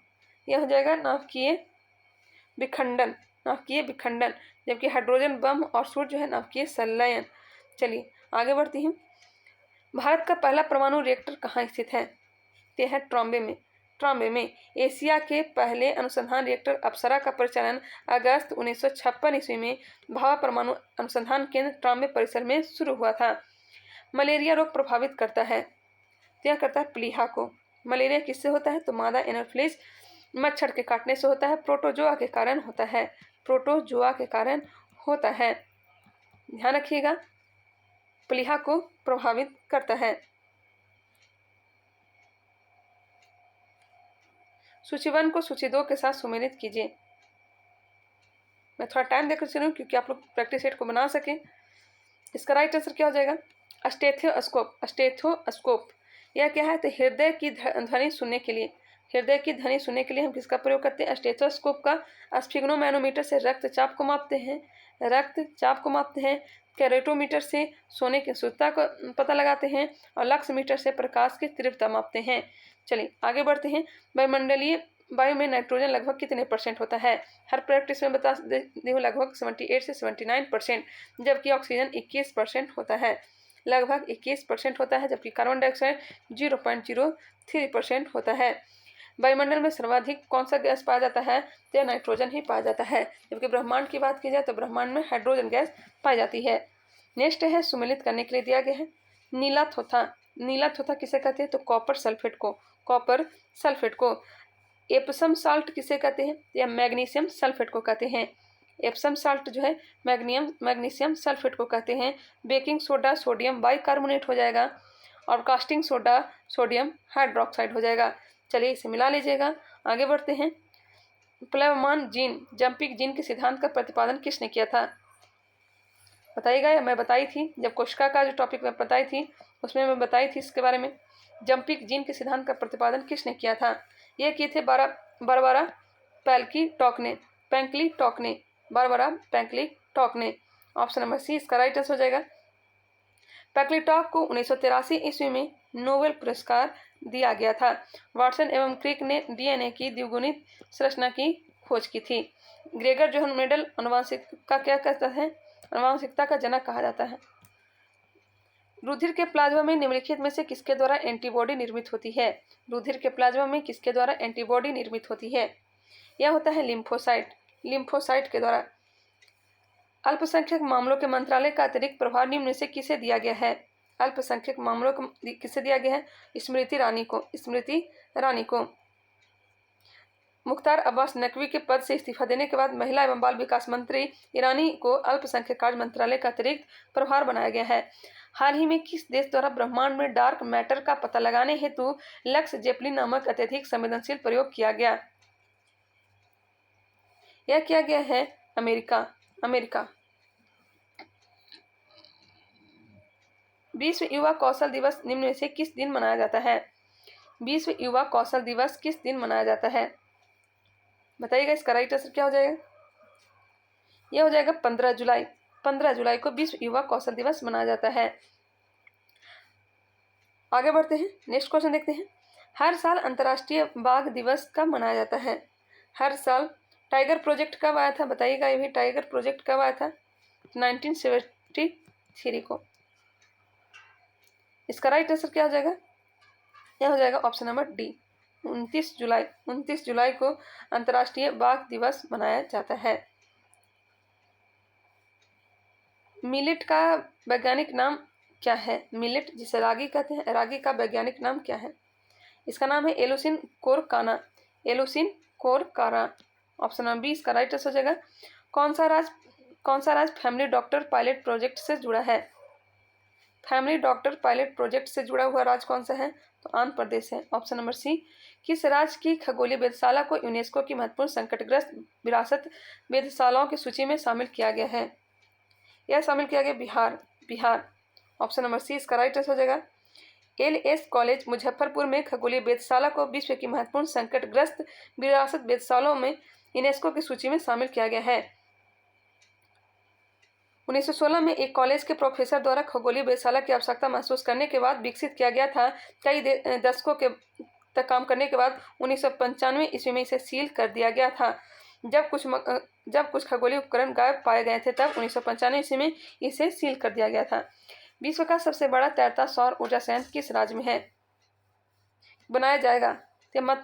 यह हो जाएगा नाभिकीय विखंडन, जबकि हाइड्रोजन बम और सूर्य जो है नाभिकीय संलयन। चलिए आगे बढ़ती हूँ। भारत का पहला परमाणु रिएक्टर कहाँ स्थित है? यह है ट्रॉम्बे में। एशिया के पहले अनुसंधान रिएक्टर अप्सरा का परिचालन अगस्त 1956 ईस्वी में भाभा परमाणु अनुसंधान केंद्र ट्रॉम्बे परिसर में शुरू हुआ था। मलेरिया रोग प्रभावित करता है, यह करता है प्लीहा को। मलेरिया किससे होता है? तो मादा एनोफिलिस मच्छर के काटने से होता है। प्रोटोजोआ के कारण होता है। ध्यान रखिएगा, प्लीहा को प्रभावित करता है। सूची 1 को सूची 2 के साथ सुमेलित कीजिए। मैं थोड़ा टाइम देकर चलूँ क्योंकि आप लोग प्रैक्टिस सेट को बना सकें। इसका राइट आंसर क्या हो जाएगा? स्टेथोस्कोप। यह क्या है? तो हृदय की ध्वनि सुनने के लिए, हृदय की ध्वनि सुनने के लिए हम किसका प्रयोग करते हैं? स्टेथोस्कोप का। स्फिग्नोमैनोमीटर से रक्तचाप को मापते हैं, रक्तचाप को मापते हैं। कैरोटोमीटर से सोने की शुद्धता को पता लगाते हैं और लक्स मीटर से प्रकाश की तीव्रता मापते हैं। चलिए आगे बढ़ते हैं। वायुमंडलीय वायु में नाइट्रोजन लगभग कितने % होता है? हर प्रैक्टिस में बता दी हूँ, लगभग 78 से 79%, जबकि ऑक्सीजन 21% होता है, लगभग 21% होता है, जबकि कार्बन डाइऑक्साइड 0.03% होता है। वायुमंडल में सर्वाधिक कौन सा गैस पाया जाता है? तो नाइट्रोजन ही पाया जाता है। जबकि ब्रह्मांड की बात की जाए तो ब्रह्मांड में हाइड्रोजन गैस पाई जाती है। नेक्स्ट है सुमेलित करने के लिए दिया गया है नीला थोथा। नीला थोथा किसे कहते हैं? तो कॉपर सल्फेट को, कॉपर सल्फेट को। एप्सम साल्ट किसे कहते हैं? या मैग्नीशियम सल्फेट को कहते हैं। एप्सम साल्ट जो है मैग्नीशियम सल्फेट को कहते हैं। बेकिंग सोडा सोडियम बाइकार्बोनेट हो जाएगा और कास्टिंग सोडा सोडियम हाइड्रोक्साइड हो जाएगा। चलिए इसे मिला लीजिएगा। आगे बढ़ते हैं। प्लवमान जीन, जंपिंग जीन के सिद्धांत का प्रतिपादन किसने किया था? बताइएगा। या मैं बताई थी जब कोशिका का जो टॉपिक मैं बताई थी उसमें मैं बताई थी इसके बारे में। जंपिंग जीन के सिद्धांत का प्रतिपादन किसने किया था? ये किए थे बारबरा पैंक्लीटॉक ने। ऑप्शन नंबर सी इसका राइट आंसर हो जाएगा। पैक्लिटॉक को 1983 ईस्वी में नोबेल पुरस्कार दिया गया था। वाटसन एवं क्रिक ने डीएनए की द्विगुणित संरचना की खोज की थी। ग्रेगर जोहन मेंडल आनुवंशिकता क्या कहता है? आनुवंशिकता का जनक कहा जाता है। रुधिर के प्लाज्मा में निम्नलिखित में से किसके द्वारा एंटीबॉडी निर्मित होती है? रुधिर के प्लाज्मा में किसके द्वारा एंटीबॉडी निर्मित होती है? यह होता है लिम्फोसाइट के द्वारा। अल्पसंख्यक मामलों के मंत्रालय का अतिरिक्त प्रभार निम्न में से किसे दिया गया है? अल्पसंख्यक मामलों को किसे दिया गया है? स्मृति ईरानी को। मुख्तार अब्बास नकवी के पद से इस्तीफा देने के बाद महिला एवं बाल विकास मंत्री ईरानी को अल्पसंख्यक कार्य मंत्रालय का अतिरिक्त प्रभार बनाया गया है। हाल ही में किस देश द्वारा ब्रह्मांड में डार्क मैटर का पता लगाने हेतु लक्स जेपलिन नामक अत्यधिक संवेदनशील प्रयोग किया गया? यह किया गया है अमेरिका। विश्व युवा कौशल दिवस निम्न में से किस दिन मनाया जाता है? विश्व युवा कौशल दिवस किस दिन मनाया जाता है? बताइएगा। इसका राइट आंसर क्या हो जाएगा? यह हो जाएगा 15 जुलाई। 15 जुलाई को विश्व युवा कौशल दिवस मनाया जाता है। आगे बढ़ते हैं। नेक्स्ट क्वेश्चन देखते हैं। हर साल अंतर्राष्ट्रीय बाघ दिवस कब मनाया जाता है? हर साल। टाइगर प्रोजेक्ट कब आया था? बताइएगा। ये भी टाइगर प्रोजेक्ट कब आया था? 1973 को। इसका राइट आंसर क्या हो जाएगा? यह हो जाएगा ऑप्शन नंबर डी, 29 जुलाई को अंतर्राष्ट्रीय बाघ दिवस मनाया जाता है। मिलेट का वैज्ञानिक नाम क्या है? मिलेट जिसे रागी कहते हैं, रागी का वैज्ञानिक नाम क्या है? इसका नाम है एलुसिन कोरकाना। ऑप्शन नंबर बी इसका राइट आंसर हो जाएगा। कौन सा राज्य फैमिली डॉक्टर पायलट प्रोजेक्ट से जुड़ा है? फैमिली डॉक्टर पायलट प्रोजेक्ट से जुड़ा हुआ राज्य कौन सा है? तो आंध्र प्रदेश है। Option number C. किस राज्य की खगोलीय वेधशाला को यूनेस्को की महत्वपूर्ण संकटग्रस्त विरासत वेधशालाओं की सूची में शामिल किया गया है? यह शामिल किया गया बिहार। ऑप्शन नंबर सी इसका राइट आंसर हो जाएगा। LS कॉलेज मुजफ्फरपुर में खगोलीय वेधशाला को विश्व की महत्वपूर्ण संकटग्रस्त विरासत वेधशालाओं में यूनेस्को की सूची में शामिल किया गया है। 1916 में एक कॉलेज के प्रोफेसर द्वारा खगोलीय वेधशाला की आवश्यकता महसूस करने के बाद विकसित किया गया था। कई दशकों के तक काम करने के बाद 1995 ईस्वी में इसे सील कर दिया गया था। जब कुछ खगोलीय उपकरण गायब पाए गए थे तब 1995 ईस्वी में इसे सील कर दिया गया था। विश्व का सबसे बड़ा तैरता सौर ऊर्जा संयंत्र किस राज्य में है? बनाया जाएगा? तो मध्य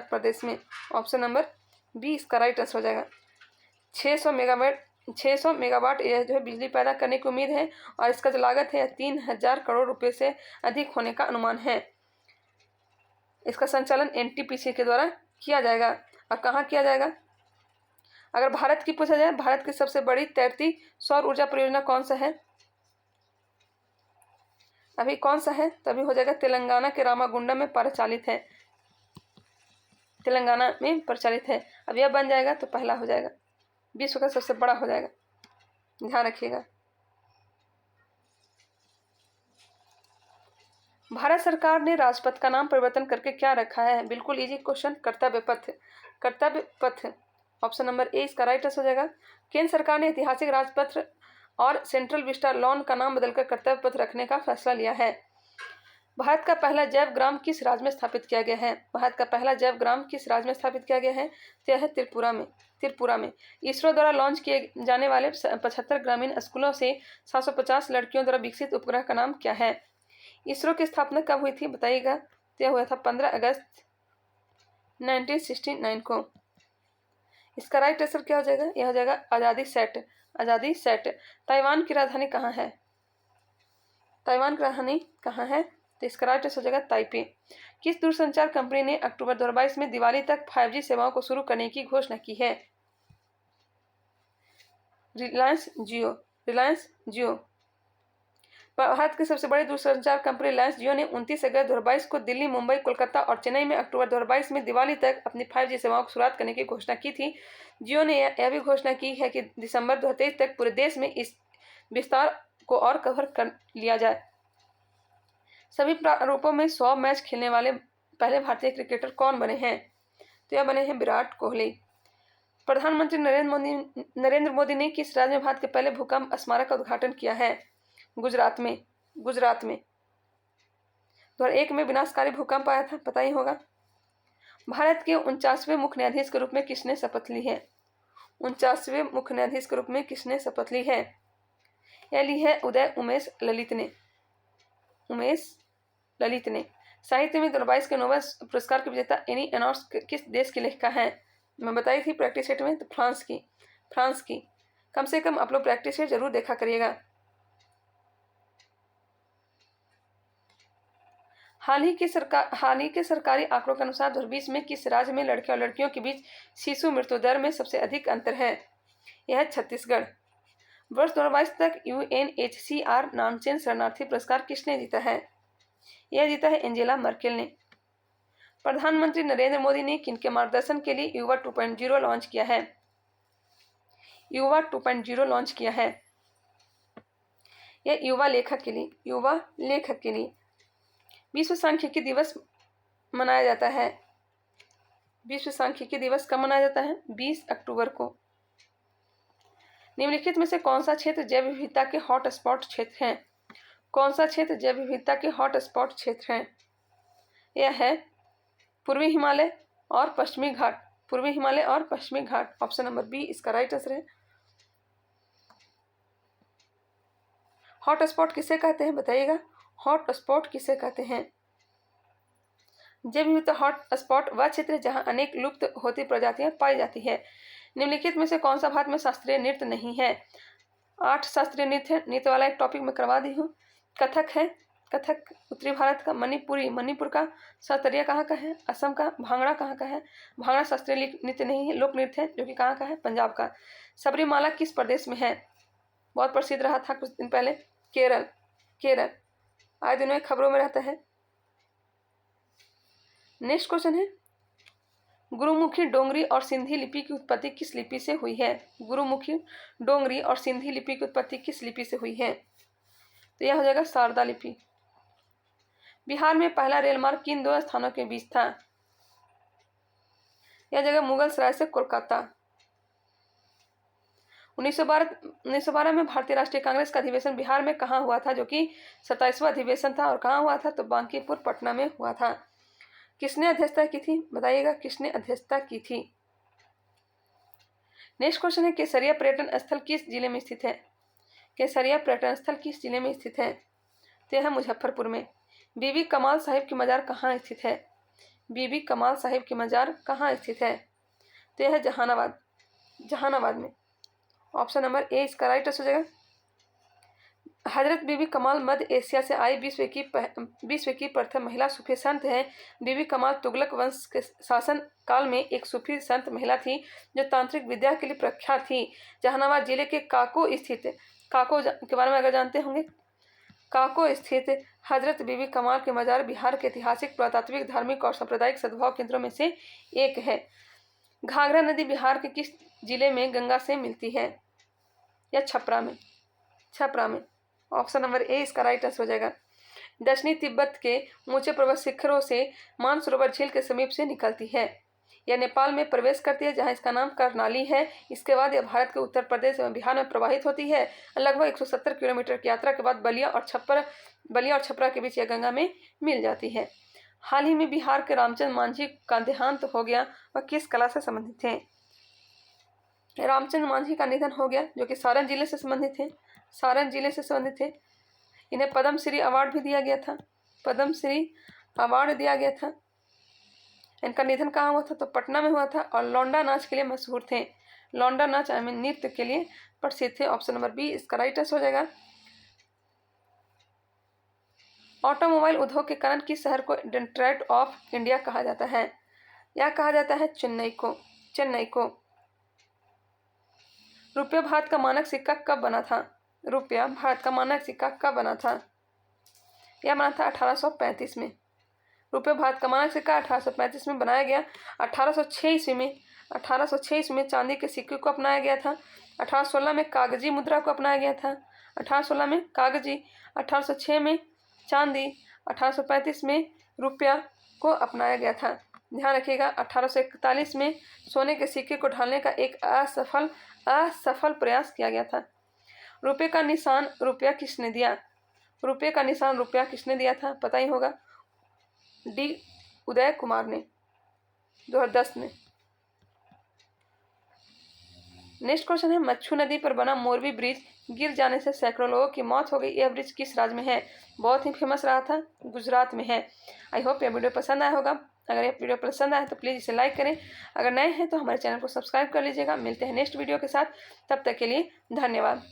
प्रदेश में। ऑप्शन नंबर बी इसका राइट आंसर हो जाएगा। 600 मेगावाट यह जो है बिजली पैदा करने की उम्मीद है और इसका जो लागत है 3000 करोड़ रुपए से अधिक होने का अनुमान है। इसका संचालन NTPC के द्वारा किया जाएगा। और कहाँ किया जाएगा? अगर भारत की पूछा जाए, भारत की सबसे बड़ी तैरती सौर ऊर्जा परियोजना कौन सा है? अभी कौन सा है? तभी हो जाएगा तेलंगाना के रामागुंडम में प्रचलित है। तेलंगाना में प्रचलित है। अब यह बन जाएगा तो पहला हो जाएगा, विश्व का सबसे बड़ा हो जाएगा। ध्यान रखिएगा। भारत सरकार ने राजपथ का नाम परिवर्तन करके क्या रखा है? बिल्कुल इजी क्वेश्चन, कर्तव्य पथ। कर्तव्य पथ, ऑप्शन नंबर ए इसका राइट आंसर हो जाएगा। केंद्र सरकार ने ऐतिहासिक राजपथ और सेंट्रल विस्टा लॉन का नाम बदलकर कर्तव्य पथ रखने का फैसला लिया है। भारत का पहला जैव ग्राम किस राज्य में स्थापित किया गया है? भारत का पहला जैव ग्राम किस राज्य में स्थापित किया गया है? तो यह है त्रिपुरा में। इसरो द्वारा लॉन्च किए जाने वाले 75 ग्रामीण स्कूलों से 750 लड़कियों द्वारा विकसित उपग्रह का नाम क्या है? इसरो की स्थापना कब हुई थी बताइएगा? तो यह हुआ था 15 अगस्त 1969 को। इसका राइट आंसर क्या हो जाएगा? यह हो जाएगा आज़ादी सेट। ताइवान की राजधानी कहाँ है? ताइवान की राजधानी कहाँ है? तो इसका राइट आंसर हो जाएगा ताइपे। किस दूरसंचार कंपनी ने अक्टूबर 2022 में दिवाली तक 5G सेवाओं को शुरू करने की घोषणा की है? रिलायंस जियो। भारत की सबसे बड़ी दूरसंचार कंपनी रिलायंस जियो ने 29 अगस्त 2022 को दिल्ली, मुंबई, कोलकाता और चेन्नई में अक्टूबर 2022 में दिवाली तक अपनी 5G सेवाओं की शुरुआत करने की घोषणा की थी। जियो ने यह भी घोषणा की है कि दिसंबर 2023 तक पूरे देश में इस विस्तार को और कवर कर लिया जाए। सभी प्रारूपों में 100 मैच खेलने वाले पहले भारतीय क्रिकेटर कौन बने हैं? तो यह बने हैं विराट कोहली। प्रधानमंत्री नरेंद्र मोदी ने किस राज्य में भारत के पहले भूकंप स्मारक का उद्घाटन किया है? गुजरात में। 2001 में विनाशकारी भूकंप आया था, पता ही होगा। भारत के 49वें मुख्य न्यायाधीश के रूप में किसने शपथ ली है? 49वें मुख्य न्यायाधीश के रूप में किसने शपथ ली है? यह ली है उमेश ललित ने। साहित्य में 2022 के नोबेल पुरस्कार के विजेता एनी एनॉर्स किस देश की लेखिका हैं? मैं बताई थी प्रैक्टिस सेट में, तो फ्रांस की। कम से कम आप लोग प्रैक्टिस सेट जरूर देखा करिएगा। हाल ही के सरकारी आंकड़ों के अनुसार 2020 में किस राज्य में लड़के और लड़कियों के बीच शिशु मृत्यु दर में सबसे अधिक अंतर है? यह है छत्तीसगढ़। वर्ष 2022 तक UNHCR नामचीन शरणार्थी पुरस्कार किसने जीता है? यह जीता है एंजेला मर्केल ने। प्रधानमंत्री नरेंद्र मोदी ने किनके मार्गदर्शन के लिए युवा 2.0 लॉन्च किया है? युवा 2.0 लॉन्च किया है। यह युवा लेखक के लिए। विश्व सांख्यिकी दिवस मनाया जाता है। विश्व सांख्यिकी दिवस कब मनाया जाता है? 20 अक्टूबर को। निम्नलिखित में से कौन सा क्षेत्र जैव विविधता के हॉटस्पॉट क्षेत्र है? कौन सा क्षेत्र जैव विविधता के हॉटस्पॉट क्षेत्र है? यह है पूर्वी हिमालय और पश्चिमी घाट। ऑप्शन नंबर बी इसका राइट आंसर है। हॉटस्पॉट किसे कहते हैं बताइएगा? हॉटस्पॉट किसे कहते हैं? जैव विविधता हॉटस्पॉट वह क्षेत्र जहां अनेक लुप्त होती प्रजातियां पाई जाती है। निम्नलिखित में से कौन सा भारत में शास्त्रीय नृत्य नहीं है? 8 शास्त्रीय नृत्य वाला एक टॉपिक मैं करवा दी हूँ। कथक है, कथक उत्तरी भारत का। मणिपुर का। सतरिया कहाँ का है? असम का। भांगड़ा कहाँ का है? भांगड़ा शास्त्रीय नृत्य नहीं है, लोक नृत्य है, जो कि कहाँ का है? पंजाब का। सबरीमाला किस प्रदेश में है? बहुत प्रसिद्ध रहा था कुछ दिन पहले। केरल। आए दिनों खबरों में रहता है। नेक्स्ट क्वेश्चन है, गुरुमुखी डोंगरी और सिंधी लिपि की उत्पत्ति किस लिपि से हुई है? गुरुमुखी डोंगरी और सिंधी लिपि की उत्पत्ति किस लिपि से हुई है? तो यह हो जाएगा शारदा लिपि। बिहार में पहला रेल मार्ग किन 2 स्थानों के बीच था? यह जगह मुगल सराय से कोलकाता। 1912 में भारतीय राष्ट्रीय कांग्रेस का अधिवेशन बिहार में कहाँ हुआ था, जो कि 27वां अधिवेशन था? और कहाँ हुआ था? तो बांकीपुर पटना में हुआ था। किसने अध्यक्षता की थी बताइएगा? किसने अध्यक्षता की थी? नेक्स्ट क्वेश्चन है, केसरिया पर्यटन स्थल किस जिले में स्थित है? केसरिया पर्यटन स्थल किस जिले में स्थित है? तो यह मुजफ्फरपुर में। बीबी कमाल साहिब की मजार कहाँ स्थित है? बीबी कमाल साहिब की मजार कहाँ स्थित है? तो यह है जहानाबाद में। ऑप्शन नंबर ए इसका राइट आंसर हो जाएगा। हजरत बीबी कमाल मध्य एशिया से आई विश्व की प्रथम महिला सूफी संत हैं। बीबी कमाल तुगलक वंश के शासन काल में एक सूफी संत महिला थी जो तांत्रिक विद्या के लिए प्रख्यात थी। जहानाबाद जिले के काको के बारे में अगर जानते होंगे, काको स्थित हजरत बीबी कमाल के मजार बिहार के ऐतिहासिक, पुरातात्विक, धार्मिक और सांप्रदायिक सद्भाव केंद्रों में से एक है। घाघरा नदी बिहार के किस जिले में गंगा से मिलती है? या छपरा में। ऑप्शन नंबर ए इसका राइट आंसर हो जाएगा। दक्षिणी तिब्बत के ऊंचे पर्वत शिखरों से मानसरोवर झील के समीप से निकलती है। यह नेपाल में प्रवेश करती है, जहां इसका नाम कर्णाली है। इसके बाद यह भारत के उत्तर प्रदेश एवं बिहार में प्रवाहित होती है। लगभग 170 किलोमीटर की यात्रा के बाद बलिया और छपरा के बीच यह गंगा में मिल जाती है। हाल ही में बिहार के रामचंद्र मांझी का देहांत हो गया। वह किस कला से संबंधित थे? रामचंद्र मांझी का निधन हो गया, जो कि सारण जिले से संबंधित थे। सारण जिले से संबंधित थे। इन्हें पद्मश्री अवार्ड भी दिया गया था। पद्मश्री अवार्ड दिया गया था। इनका निधन कहाँ हुआ था? तो पटना में हुआ था। और लौंडा नाच के लिए मशहूर थे। लौंडा नाच नृत्य के लिए प्रसिद्ध थे। ऑप्शन नंबर बी इसका राइट आंसर हो जाएगा। ऑटोमोबाइल उद्योग के कारण किस शहर को डेट्रॉइट ऑफ इंडिया कहा जाता है? यह कहा जाता है चेन्नई को। रुपया भारत का मानक सिक्का कब बना था? रुपया भारत का मानक सिक्का कब बना था? यह बना था 1835 में। रुपये भारत का मानक सिक्का 1835 में बनाया गया। 1806 ईस्वी में चांदी के सिक्के को अपनाया गया था। 1816 में कागजी मुद्रा को अपनाया गया था। 1816 में कागजी, 1806 में चांदी, 1835 में रुपया को अपनाया गया था। ध्यान रखिएगा, 1841 में सोने के सिक्के को ढालने का एक असफल प्रयास किया गया था। रुपये का निशान रुपया किसने दिया? रुपये का निशान रुपया किसने दिया था? पता ही होगा, डी उदय कुमार ने 2010 में। नेक्स्ट क्वेश्चन है, मच्छू नदी पर बना मोरबी ब्रिज गिर जाने से सैकड़ों लोगों की मौत हो गई। यह ब्रिज किस राज्य में है? बहुत ही फेमस रहा था, गुजरात में है। आई होप यह वीडियो पसंद आया होगा। अगर यह वीडियो पसंद आया तो प्लीज़ इसे लाइक करें। अगर नए हैं तो हमारे चैनल को सब्सक्राइब कर लीजिएगा। मिलते हैं नेक्स्ट वीडियो के साथ, तब तक के लिए धन्यवाद।